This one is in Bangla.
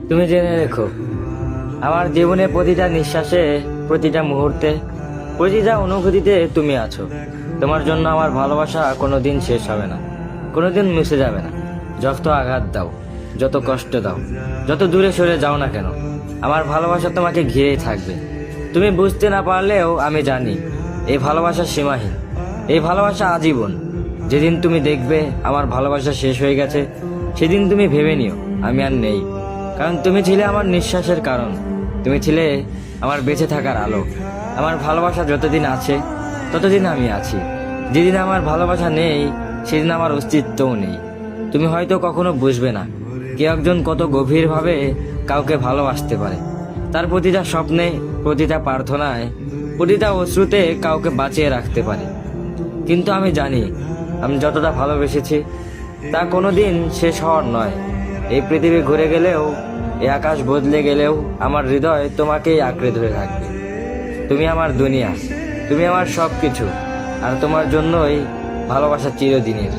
তুমি জেনে রেখো, আমার জীবনে প্রতিটা নিঃশ্বাসে, প্রতিটা মুহূর্তে, প্রতিটা অনুভূতিতে তুমি আছো। তোমার জন্য আমার ভালোবাসা কোনোদিন শেষ হবে না, কোনোদিন মুছে যাবে না। যত আঘাত দাও, যত কষ্ট দাও, যত দূরে সরে যাও না কেন, আমার ভালোবাসা তোমাকে ঘিরেই থাকবে। তুমি বুঝতে না পারলেও আমি জানি এই ভালোবাসা সীমাহীন, এই ভালোবাসা আজীবন। যেদিন তুমি দেখবে আমার ভালোবাসা শেষ হয়ে গেছে, সেদিন তুমি ভেবে নিও আমি আর নেই। কারণ তুমি ছিলে আমার নিঃশ্বাসের কারণ, তুমি ছিলে আমার বেঁচে থাকার আলো। আমার ভালোবাসা যতদিন আছে ততদিন আমি আছি। যেদিন আমার ভালোবাসা নেই, সেদিন আমার অস্তিত্বও নেই। তুমি হয়তো কখনো বুঝবে না কেউ একজন কত গভীরভাবে কাউকে ভালোবাসতে পারে। তার প্রতিটা স্বপ্নে, প্রতিটা প্রার্থনায়, প্রতিটা অশ্রুতে কাউকে বাঁচিয়ে রাখতে পারে। কিন্তু আমি জানি, আমি যতটা ভালোবেসেছি তা কোনোদিন শেষ হওয়ার নয়। এই পৃথিবী ঘুরে গেলেও, এই আকাশ বদলে গেলেও, আমার হৃদয় তোমাকেই আঁকড়ে ধরে রাখবে। তুমি আমার দুনিয়া, তুমি আমার সব কিছু, আর তোমার জন্যই ভালোবাসা চিরদিনের।